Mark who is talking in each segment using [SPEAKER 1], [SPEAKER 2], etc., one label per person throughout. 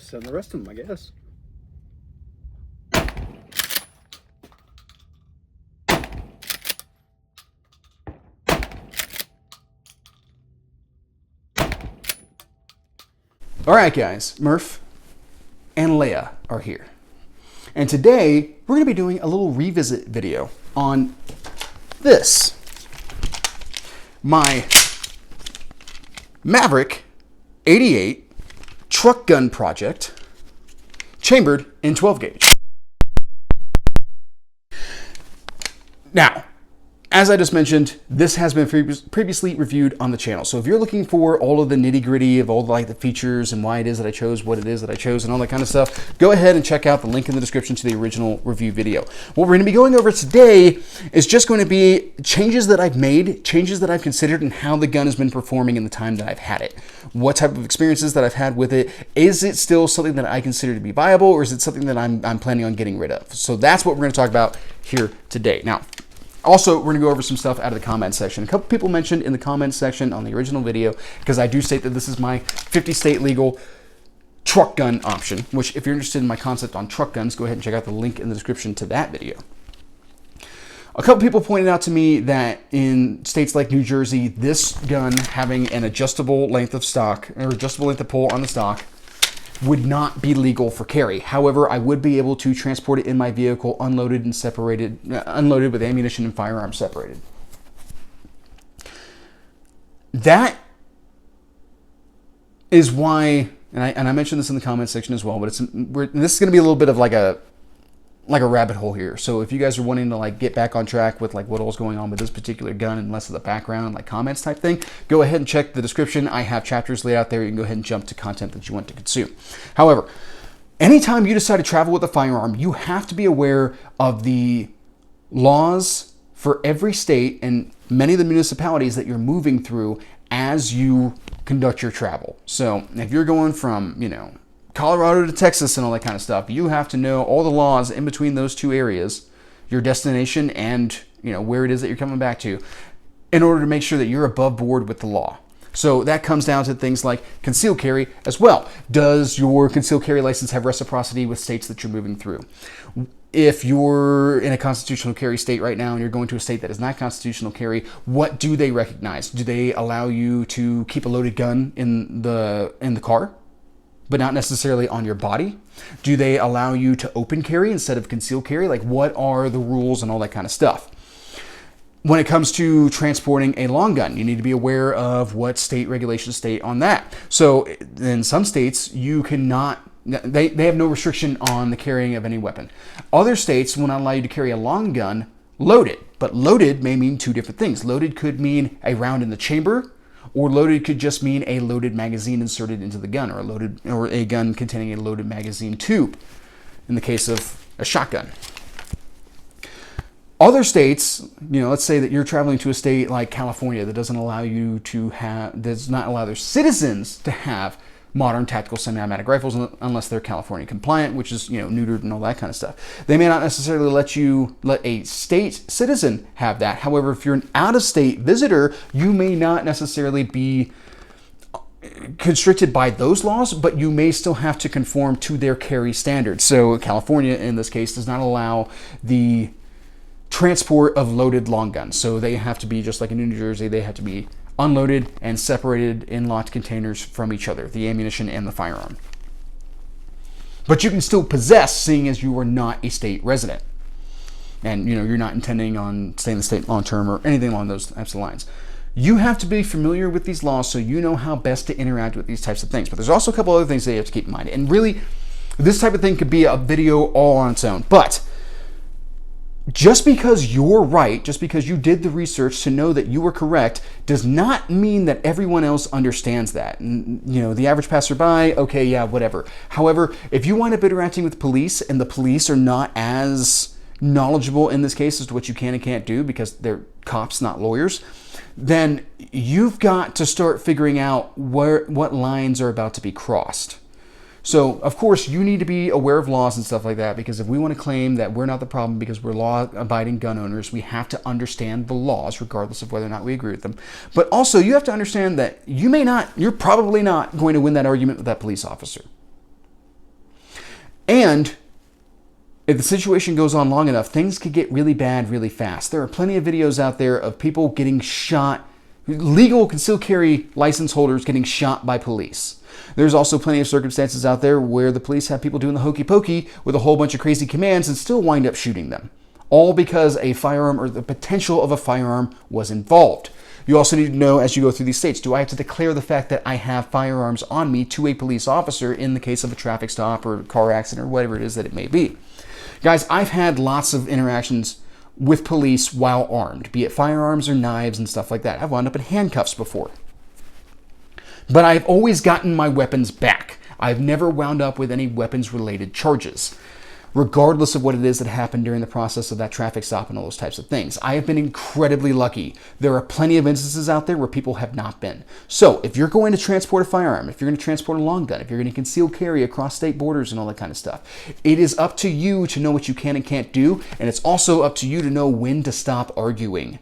[SPEAKER 1] send the rest of them, I guess.
[SPEAKER 2] Alright guys, Murph and Leia are here. And today, we're going to be doing a little revisit video on this. My Maverick 88 truck gun project, chambered in 12 gauge. Now, as I just mentioned, this has been previously reviewed on the channel. So if you're looking for all of the nitty gritty of all the features and why it is that I chose what it is that I chose and all that kind of stuff, go ahead and check out the link in the description to the original review video. What we're going to be going over today is just going to be changes that I've made, changes that I've considered, and how the gun has been performing in the time that I've had it. What type of experiences that I've had with it. Is it still something that I consider to be viable, or is it something that I'm planning on getting rid of? So that's what we're going to talk about here today. Now, also, we're going to go over some stuff out of the comment section. A couple people mentioned in the comment section on the original video, because I do state that this is my 50 state legal truck gun option, which if you're interested in my concept on truck guns, go ahead and check out the link in the description to that video. A couple people pointed out to me that in states like New Jersey, this gun having an adjustable length of stock, or adjustable length of pull on the stock, would not be legal for carry. However, I would be able to transport it in my vehicle unloaded and separated, unloaded with ammunition and firearms separated. That is why, and I mentioned this in the comment section as well, but this is going to be a little bit of like a rabbit hole here. So if you guys are wanting to get back on track with what all's going on with this particular gun and less of the background, comments type thing, go ahead and check the description. I have chapters laid out there. You can go ahead and jump to content that you want to consume. However, anytime you decide to travel with a firearm, you have to be aware of the laws for every state and many of the municipalities that you're moving through as you conduct your travel. So if you're going from, Colorado to Texas and all that kind of stuff, you have to know all the laws in between those two areas, your destination and where it is that you're coming back to, in order to make sure that you're above board with the law. So that comes down to things like concealed carry as well. Does your concealed carry license have reciprocity with states that you're moving through? If you're in a constitutional carry state right now and you're going to a state that is not constitutional carry, what do they recognize? Do they allow you to keep a loaded gun in the car, but not necessarily on your body? Do they allow you to open carry instead of concealed carry? What are the rules and all that kind of stuff? When it comes to transporting a long gun, you need to be aware of what state regulations state on that. So in some states, you cannot, they have no restriction on the carrying of any weapon. Other states will not allow you to carry a long gun loaded, but loaded may mean two different things. Loaded could mean a round in the chamber, or loaded could just mean a loaded magazine inserted into the gun, or a gun containing a loaded magazine tube, in the case of a shotgun. Other states, let's say that you're traveling to a state like California that does not allow their citizens to have modern tactical semi-automatic rifles unless they're California compliant, which is, neutered and all that kind of stuff. They may not necessarily let a state citizen have that. However, if you're an out-of-state visitor, you may not necessarily be constricted by those laws, but you may still have to conform to their carry standards. So California, in this case, does not allow the transport of loaded long guns. So they have to be, just like in New Jersey, they have to be unloaded and separated in locked containers from each other, the ammunition and the firearm. But you can still possess, seeing as you are not a state resident. And you're not intending on staying in the state long term or anything along those types of lines. You have to be familiar with these laws so you know how best to interact with these types of things. But there's also a couple other things that you have to keep in mind. And really, this type of thing could be a video all on its own. But just because you're right, just because you did the research to know that you were correct, does not mean that everyone else understands that. And, the average passerby, okay, yeah, whatever. However, if you wind up interacting with police and the police are not as knowledgeable in this case as to what you can and can't do because they're cops, not lawyers, then you've got to start figuring out what lines are about to be crossed. So, of course, you need to be aware of laws and stuff like that, because if we want to claim that we're not the problem because we're law-abiding gun owners, we have to understand the laws regardless of whether or not we agree with them. But also, you have to understand that you're probably not going to win that argument with that police officer. And if the situation goes on long enough, things could get really bad really fast. There are plenty of videos out there of people getting shot, legal concealed carry license holders getting shot by police. There's also plenty of circumstances out there where the police have people doing the hokey pokey with a whole bunch of crazy commands and still wind up shooting them. All because a firearm or the potential of a firearm was involved. You also need to know as you go through these states, do I have to declare the fact that I have firearms on me to a police officer in the case of a traffic stop or car accident or whatever it is that it may be? Guys, I've had lots of interactions with police while armed, be it firearms or knives and stuff like that. I've wound up in handcuffs before. But I've always gotten my weapons back. I've never wound up with any weapons-related charges, regardless of what it is that happened during the process of that traffic stop and all those types of things. I have been incredibly lucky. There are plenty of instances out there where people have not been. So if you're going to transport a firearm, if you're going to transport a long gun, if you're going to conceal carry across state borders and all that kind of stuff, it is up to you to know what you can and can't do, and it's also up to you to know when to stop arguing.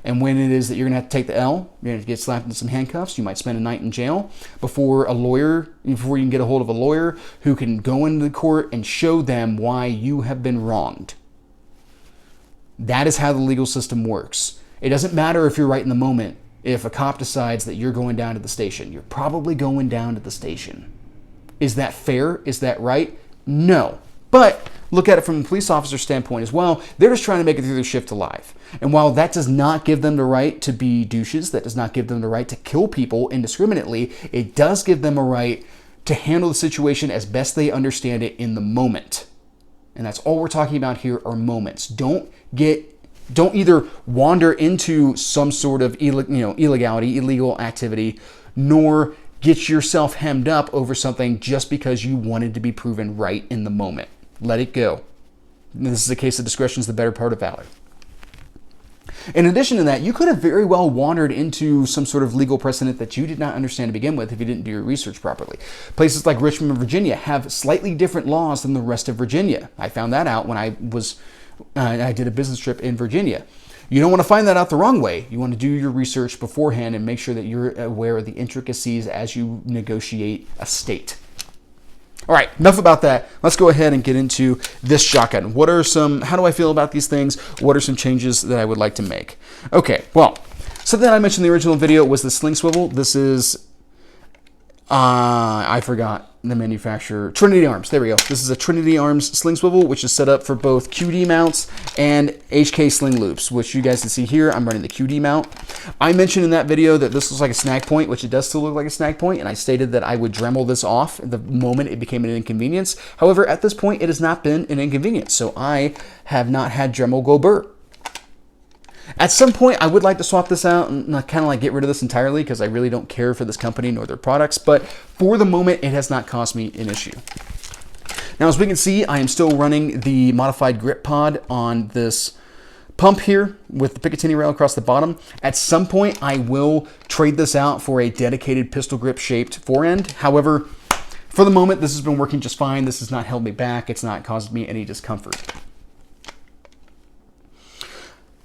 [SPEAKER 2] And when it is that you're going to have to take the L, you're going to get slapped into some handcuffs, you might spend a night in jail before you can get a hold of a lawyer who can go into the court and show them why you have been wronged. That is how the legal system works. It doesn't matter if you're right in the moment. If a cop decides that you're going down to the station, you're probably going down to the station. Is that fair? Is that right? No. But look at it from a police officer's standpoint as well. They're just trying to make it through their shift alive. And while that does not give them the right to be douches, that does not give them the right to kill people indiscriminately, it does give them a right to handle the situation as best they understand it in the moment. And that's all we're talking about here are moments. Don't either wander into some sort of illegality, illegal activity, nor get yourself hemmed up over something just because you wanted to be proven right in the moment. Let it go. This is a case of discretion is the better part of valor. In addition to that, you could have very well wandered into some sort of legal precedent that you did not understand to begin with if you didn't do your research properly. Places like Richmond, Virginia have slightly different laws than the rest of Virginia. I found that out when I did a business trip in Virginia. You don't want to find that out the wrong way. You want to do your research beforehand and make sure that you're aware of the intricacies as you negotiate a state. All right, enough about that. Let's go ahead and get into this shotgun. How do I feel about these things? What are some changes that I would like to make? Okay, well, something I mentioned in the original video was the sling swivel. This is, I forgot the manufacturer, Trinity Arms. There we go. This is a Trinity Arms sling swivel, which is set up for both QD mounts and HK sling loops, which you guys can see here. I'm running the QD mount. I mentioned in that video that this looks like a snag point, which it does still look like a snag point, and I stated that I would Dremel this off the moment it became an inconvenience. However, at this point, it has not been an inconvenience, so I have not had Dremel go burr. At some point, I would like to swap this out and kind of like get rid of this entirely because I really don't care for this company nor their products, but for the moment, it has not caused me an issue. Now, as we can see, I am still running the modified grip pod on this pump here with the Picatinny rail across the bottom. At some point, I will trade this out for a dedicated pistol grip shaped forend. However, for the moment, this has been working just fine. This has not held me back. It's not caused me any discomfort.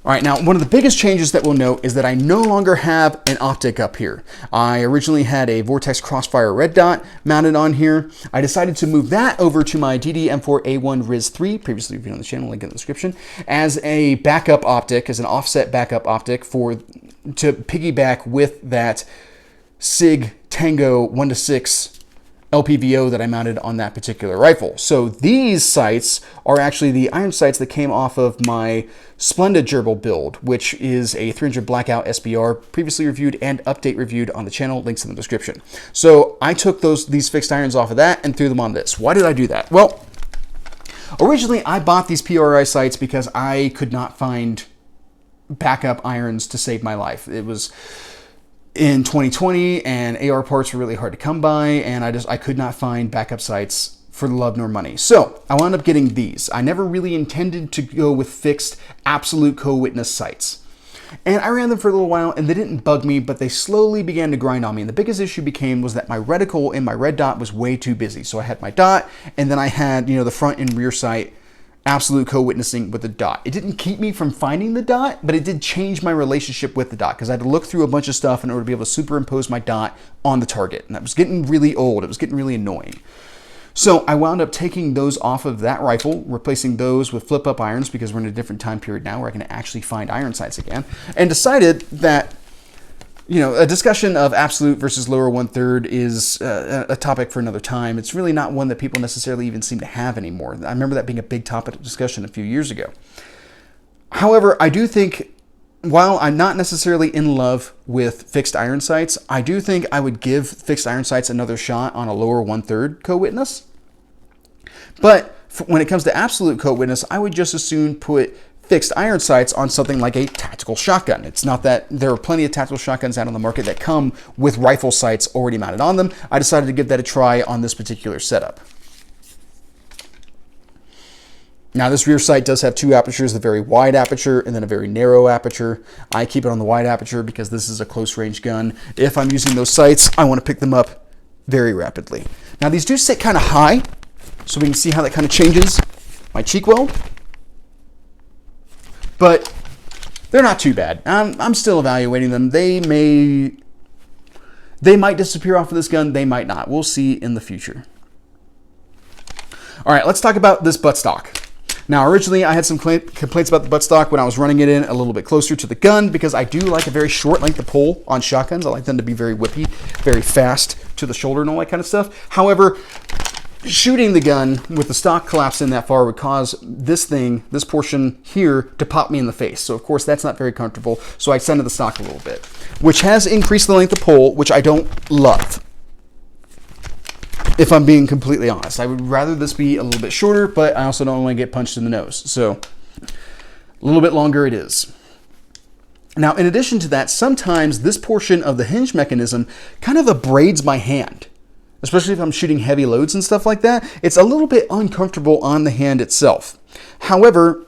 [SPEAKER 2] All right, now one of the biggest changes that we'll note is that I no longer have an optic up here. I originally had a Vortex Crossfire red dot mounted on here. I decided to move that over to my DD M4A1 RIS3, previously reviewed on the channel, link in the description, as a backup optic, as an offset backup optic to piggyback with that SIG Tango 1:6 LPVO that I mounted on that particular rifle. So these sights are actually the iron sights that came off of my Splenda Gerbil build, which is a 300 Blackout SBR, previously reviewed and update reviewed on the channel, links in the description. So I took these fixed irons off of that and threw them on this. Why did I do that? Well, originally I bought these PRI sights because I could not find backup irons to save my life. It was in 2020 and AR parts were really hard to come by, and I could not find backup sights for love nor money. So I wound up getting these. I never really intended to go with fixed absolute co-witness sights. And I ran them for a little while and they didn't bug me, but they slowly began to grind on me. And the biggest issue was that my reticle in my red dot was way too busy. So I had my dot and then I had, the front and rear sight absolute co-witnessing with the dot. It didn't keep me from finding the dot, but it did change my relationship with the dot because I had to look through a bunch of stuff in order to be able to superimpose my dot on the target. And that was getting really old. It was getting really annoying. So I wound up taking those off of that rifle, replacing those with flip-up irons because we're in a different time period now where I can actually find iron sights again, and decided that, you know, a discussion of absolute versus lower 1/3 is a topic for another time. It's really not one that people necessarily even seem to have anymore. I remember that being a big topic of discussion a few years ago. However, I do think, while I'm not necessarily in love with fixed iron sights, I do think I would give fixed iron sights another shot on a lower 1/3 co-witness. But when it comes to absolute co-witness, I would just as soon put fixed iron sights on something like a tactical shotgun. It's not that there are plenty of tactical shotguns out on the market that come with rifle sights already mounted on them. I decided to give that a try on this particular setup. Now, this rear sight does have two apertures, a very wide aperture and then a very narrow aperture. I keep it on the wide aperture because this is a close range gun. If I'm using those sights, I want to pick them up very rapidly. Now, these do sit kind of high, so we can see how that kind of changes my cheek weld. But they're not too bad. I'm still evaluating them. They might disappear off of this gun. They might not. We'll see in the future. All right, let's talk about this buttstock. Now, originally, I had some complaints about the buttstock when I was running it in a little bit closer to the gun because I do like a very short length of pull on shotguns. I like them to be very whippy, very fast to the shoulder and all that kind of stuff. However, shooting the gun with the stock collapsed in that far would cause this portion here, to pop me in the face. So, of course, that's not very comfortable. So I extended the stock a little bit, which has increased the length of pull, which I don't love, if I'm being completely honest. I would rather this be a little bit shorter, but I also don't want to get punched in the nose. So a little bit longer it is. Now, in addition to that, sometimes this portion of the hinge mechanism kind of abrades my hand, especially if I'm shooting heavy loads and stuff like that. It's a little bit uncomfortable on the hand itself. However,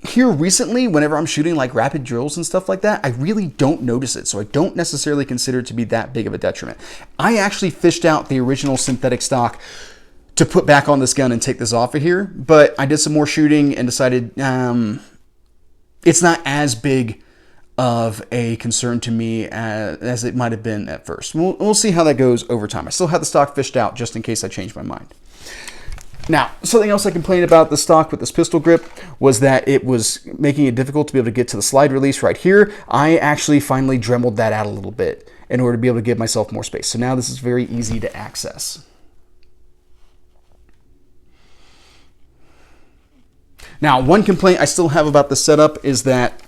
[SPEAKER 2] here recently, whenever I'm shooting like rapid drills and stuff like that, I really don't notice it. So I don't necessarily consider it to be that big of a detriment. I actually fished out the original synthetic stock to put back on this gun and take this off of here. But I did some more shooting and decided it's not as big of a concern to me as it might have been at first. We'll see how that goes over time. I still have the stock fished out just in case I change my mind. Now, something else I complained about the stock with this pistol grip was that it was making it difficult to be able to get to the slide release right here. I actually finally dremeled that out a little bit in order to be able to give myself more space. So now this is very easy to access. Now, one complaint I still have about the setup is that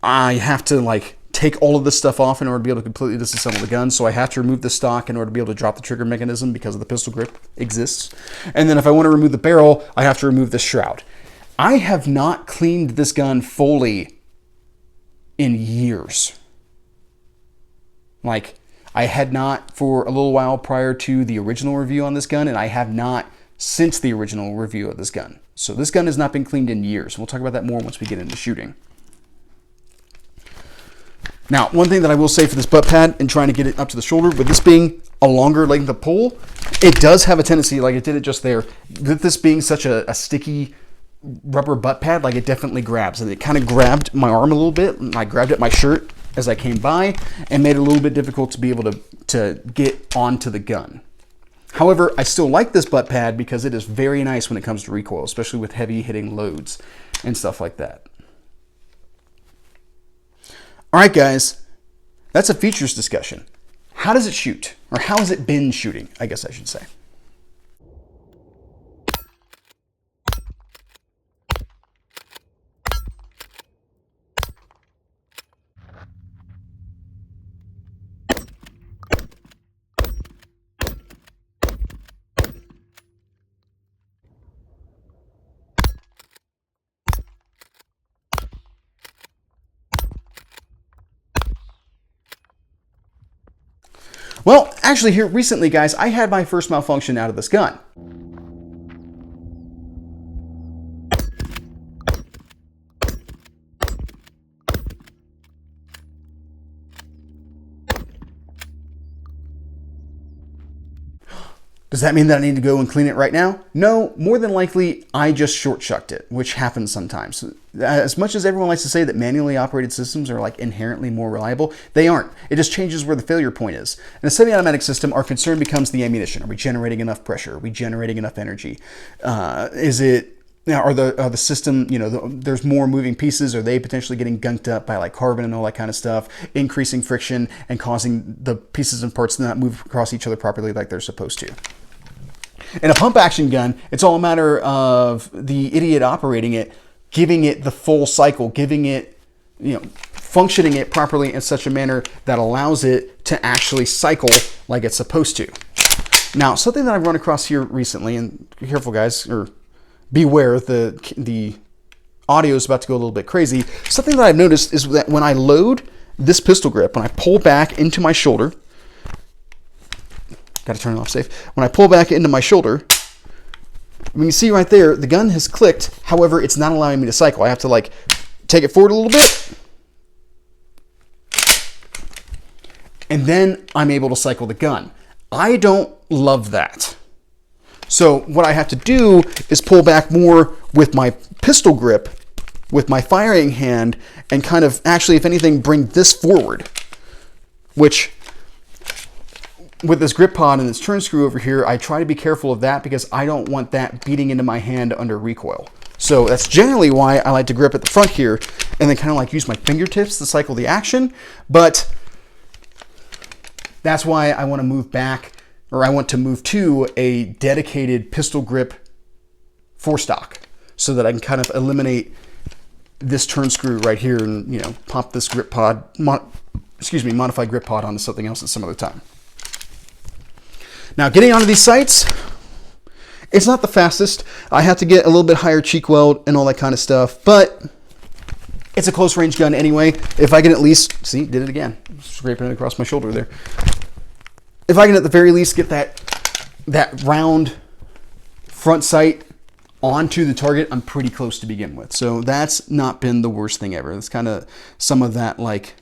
[SPEAKER 2] I have to like take all of this stuff off in order to be able to completely disassemble the gun. So I have to remove the stock in order to be able to drop the trigger mechanism because of the pistol grip exists. And then if I want to remove the barrel, I have to remove this shroud. I have not cleaned this gun fully in years. Like, I had not for a little while prior to the original review on this gun, and I have not since the original review of this gun. So this gun has not been cleaned in years. We'll talk about that more once we get into shooting. Now, one thing that I will say for this butt pad and trying to get it up to the shoulder, with this being a longer length of pull, it does have a tendency, like it did it just there, with this being such a sticky rubber butt pad, like it definitely grabs. And it kind of grabbed my arm a little bit, and I grabbed at my shirt as I came by and made it a little bit difficult to be able to get onto the gun. However, I still like this butt pad because it is very nice when it comes to recoil, especially with heavy hitting loads and stuff like that. All right, guys, that's a features discussion. How does it shoot? Or how has it been shooting, I guess I should say. Well, actually here recently, guys, I had my first malfunction out of this gun. Does that mean that I need to go and clean it right now? No, more than likely, I just short-shucked it, which happens sometimes. As much as everyone likes to say that manually operated systems are like inherently more reliable, they aren't. It just changes where the failure point is. In a semi-automatic system, our concern becomes the ammunition. Are we generating enough pressure? Are we generating enough energy? Is it, are the system, there's more moving pieces? Are they potentially getting gunked up by like carbon and all that kind of stuff, increasing friction and causing the pieces and parts to not move across each other properly like they're supposed to? In a pump action gun, it's all a matter of the idiot operating it, giving it the full cycle, giving it, functioning it properly in such a manner that allows it to actually cycle like it's supposed to. Now, something that I've run across here recently, and be careful guys, or beware, the audio is about to go a little bit crazy. Something that I've noticed is that when I load this pistol grip, when I pull back into my shoulder, got to turn it off safe. When I pull back into my shoulder, you can see right there, the gun has clicked. However, it's not allowing me to cycle. I have to like take it forward a little bit. And then I'm able to cycle the gun. I don't love that. So what I have to do is pull back more with my pistol grip, with my firing hand, and kind of actually, if anything, bring this forward, which with this grip pod and this turn screw over here, I try to be careful of that because I don't want that beating into my hand under recoil. So that's generally why I like to grip at the front here and then kind of like use my fingertips to cycle the action. But that's why I want to move back, or I want to move to a dedicated pistol grip forestock so that I can kind of eliminate this turn screw right here and, pop this grip pod, modified grip pod onto something else at some other time. Now, getting onto these sights, it's not the fastest. I have to get a little bit higher cheek weld and all that kind of stuff, but it's a close range gun anyway. If I can at least, see, did it again, scraping it across my shoulder there. If I can at the very least get that round front sight onto the target, I'm pretty close to begin with. So that's not been the worst thing ever. That's kind of some of that like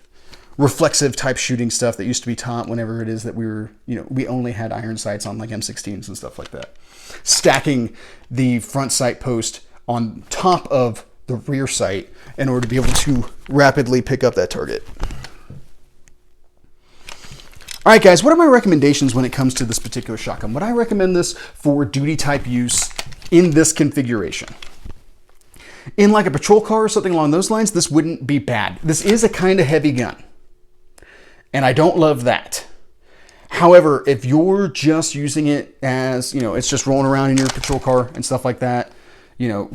[SPEAKER 2] reflexive type shooting stuff that used to be taught whenever it is that we were, we only had iron sights on like M16s and stuff like that. Stacking the front sight post on top of the rear sight in order to be able to rapidly pick up that target. All right, guys, what are my recommendations when it comes to this particular shotgun? Would I recommend this for duty type use in this configuration? In like a patrol car or something along those lines, this wouldn't be bad. This is a kind of heavy gun, and I don't love that. However, if you're just using it as, it's just rolling around in your patrol car and stuff like that,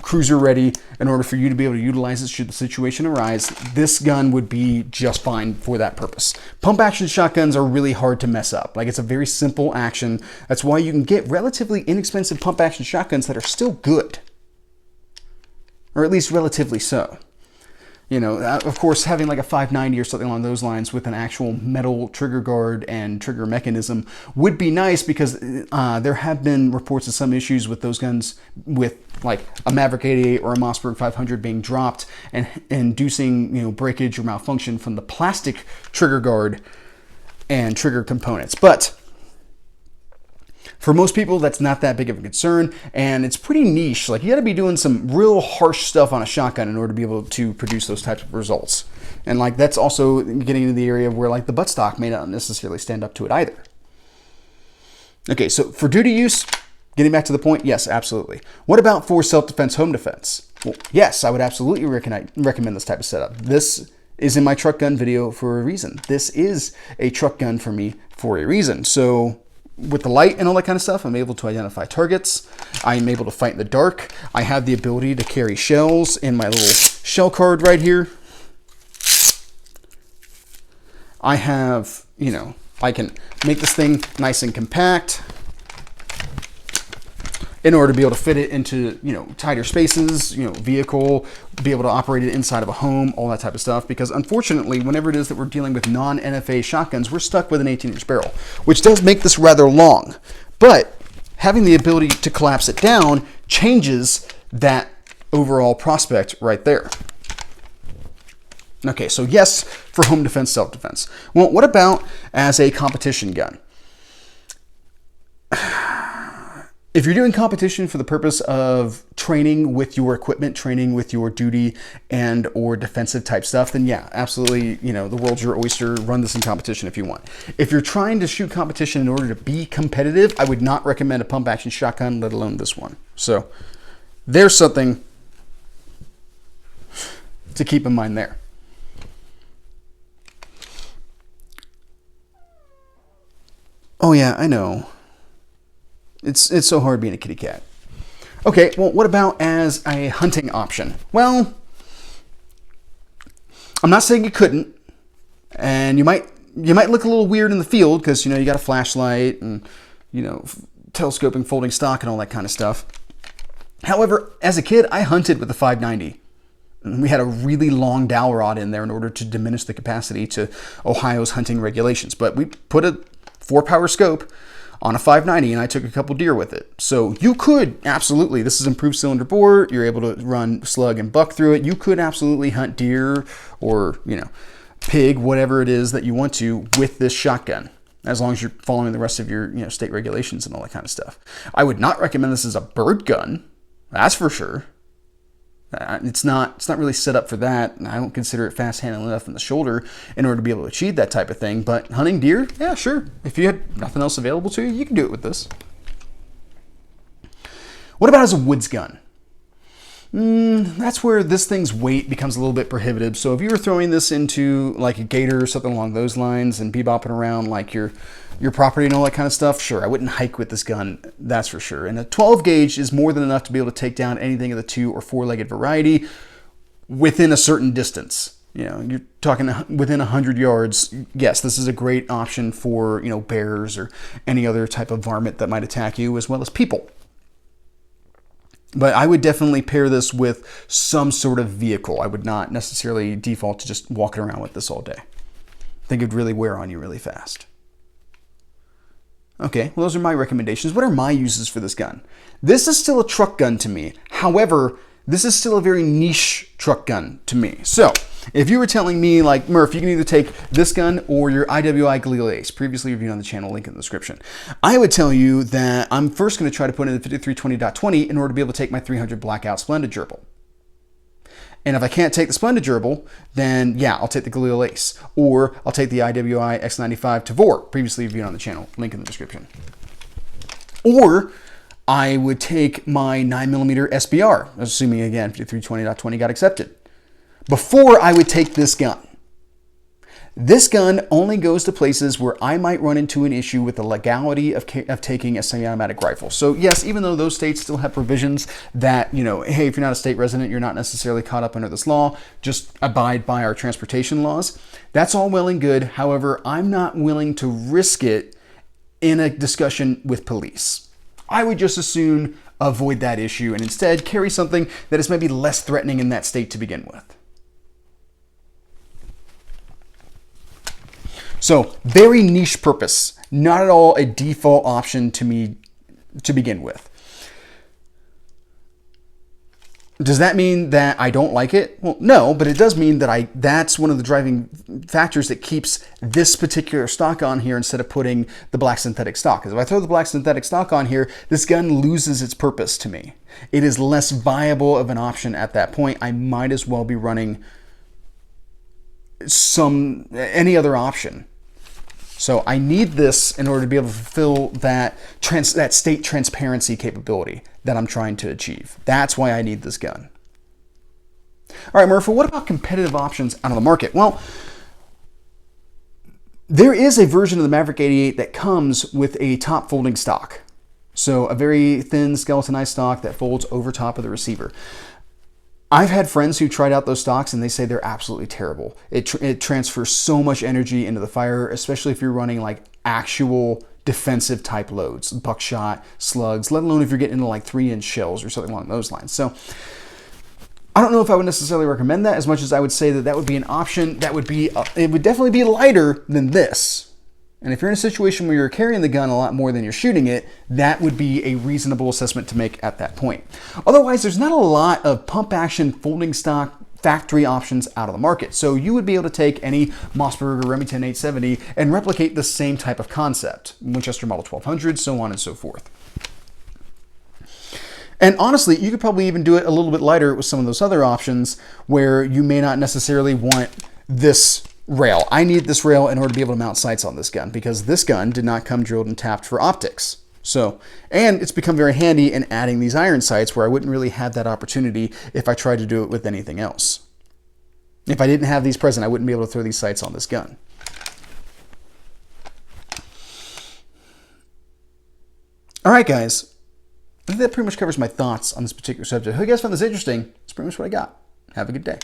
[SPEAKER 2] cruiser ready, in order for you to be able to utilize it should the situation arise, this gun would be just fine for that purpose. Pump action shotguns are really hard to mess up. Like, it's a very simple action. That's why you can get relatively inexpensive pump action shotguns that are still good, or at least relatively so. Of course, having like a 590 or something along those lines with an actual metal trigger guard and trigger mechanism would be nice, because there have been reports of some issues with those guns with like a Maverick 88 or a Mossberg 500 being dropped and inducing, breakage or malfunction from the plastic trigger guard and trigger components. But for most people, that's not that big of a concern, and it's pretty niche. Like, you got to be doing some real harsh stuff on a shotgun in order to be able to produce those types of results. And like, that's also getting into the area where like the buttstock may not necessarily stand up to it either. Okay, so for duty use, getting back to the point, yes, absolutely. What about for self-defense, home defense? Well, yes, I would absolutely recommend this type of setup. This is in my truck gun video for a reason. This is a truck gun for me for a reason. So with the light and all that kind of stuff, I'm able to identify targets. I'm able to fight in the dark. I have the ability to carry shells in my little shell card right here. I have, I can make this thing nice and compact in order to be able to fit it into, tighter spaces, vehicle, be able to operate it inside of a home, all that type of stuff. Because unfortunately, whenever it is that we're dealing with non-NFA shotguns, we're stuck with an 18-inch barrel, which does make this rather long. But having the ability to collapse it down changes that overall prospect right there. Okay, so yes, for home defense, self-defense. Well, what about as a competition gun? If you're doing competition for the purpose of training with your equipment, training with your duty and or defensive type stuff, then yeah, absolutely, you know, the world's your oyster. Run this in competition if you want. If you're trying to shoot competition in order to be competitive, I would not recommend a pump action shotgun, let alone this one. So there's something to keep in mind there. Oh yeah, I know. It's so hard being a kitty cat. Okay, well, what about as a hunting option? Well, I'm not saying you couldn't, and you might look a little weird in the field because, you know, you got a flashlight and, you know, telescoping, folding stock, and all that kind of stuff. However, as a kid, I hunted with the 590. And we had a really long dowel rod in there in order to diminish the capacity to Ohio's hunting regulations. But we put a 4-power scope on a 590 and I took a couple deer with it. So you could absolutely, this is improved cylinder bore, you're able to run slug and buck through it. You could absolutely hunt deer or, you know, pig, whatever it is that you want to with this shotgun, as long as you're following the rest of your, you know, state regulations and all that kind of stuff. I would not recommend this as a bird gun, that's for sure. It's not really set up for that. I don't consider it fast-handed enough in the shoulder in order to be able to achieve that type of thing. But hunting deer, yeah, sure. If you had nothing else available to you, you can do it with this. What about as a woods gun? That's where this thing's weight becomes a little bit prohibitive. So if you were throwing this into like a gator or something along those lines and bebopping around like your property and all that kind of stuff, sure, I wouldn't hike with this gun, that's for sure. And a 12 gauge is more than enough to be able to take down anything of the 2- or 4-legged variety within a certain distance. You know, you're talking within 100 yards. Yes, this is a great option for, you know, bears or any other type of varmint that might attack you, as well as people. But I would definitely pair this with some sort of vehicle. I would not necessarily default to just walking around with this all day. I think it would really wear on you really fast. Okay, well, those are my recommendations. What are my uses for this gun? This is still a truck gun to me. However, this is still a very niche truck gun to me. So, if you were telling me, like, Murph, you can either take this gun or your IWI Galil Ace, previously reviewed on the channel, link in the description, I would tell you that I'm first going to try to put in the 5320.20 in order to be able to take my 300 Blackout Splenda Gerbil. And if I can't take the Splenda Gerbil, then yeah, I'll take the Galil Ace. Or I'll take the IWI X95 Tavor, previously reviewed on the channel, link in the description. Or I would take my 9mm SBR, assuming again 5320.20 got accepted, before I would take this gun. This gun only goes to places where I might run into an issue with the legality of taking a semi-automatic rifle. So yes, even though those states still have provisions that, you know, hey, if you're not a state resident, you're not necessarily caught up under this law, just abide by our transportation laws. That's all well and good. However, I'm not willing to risk it in a discussion with police. I would just as soon avoid that issue and instead carry something that is maybe less threatening in that state to begin with. So, very niche purpose, not at all a default option to me to begin with. Does that mean that I don't like it? Well, no, but it does mean that that's one of the driving factors that keeps this particular stock on here instead of putting the black synthetic stock. Because if I throw the black synthetic stock on here, this gun loses its purpose to me. It is less viable of an option at that point. I might as well be running any other option. So I need this in order to be able to fulfill that state transparency capability that I'm trying to achieve. That's why I need this gun. All right, Murphy, what about competitive options out on the market? Well, there is a version of the Maverick 88 that comes with a top folding stock. So a very thin skeletonized stock that folds over top of the receiver. I've had friends who tried out those stocks and they say they're absolutely terrible. It transfers so much energy into the fire, especially if you're running like actual defensive type loads, buckshot, slugs, let alone if you're getting into like 3-inch shells or something along those lines. So I don't know if I would necessarily recommend that as much as I would say that that would be an option that would be, it would definitely be lighter than this. And if you're in a situation where you're carrying the gun a lot more than you're shooting it, that would be a reasonable assessment to make at that point. Otherwise, there's not a lot of pump action folding stock factory options out of the market. So you would be able to take any Mossberg or Remington 870 and replicate the same type of concept. Winchester Model 1200, so on and so forth. And honestly, you could probably even do it a little bit lighter with some of those other options where you may not necessarily want this rail. I need this rail in order to be able to mount sights on this gun because this gun did not come drilled and tapped for optics. So, and it's become very handy in adding these iron sights where I wouldn't really have that opportunity if I tried to do it with anything else. If I didn't have these present, I wouldn't be able to throw these sights on this gun. All right, guys. I think that pretty much covers my thoughts on this particular subject. I hope you guys found this interesting. That's pretty much what I got. Have a good day.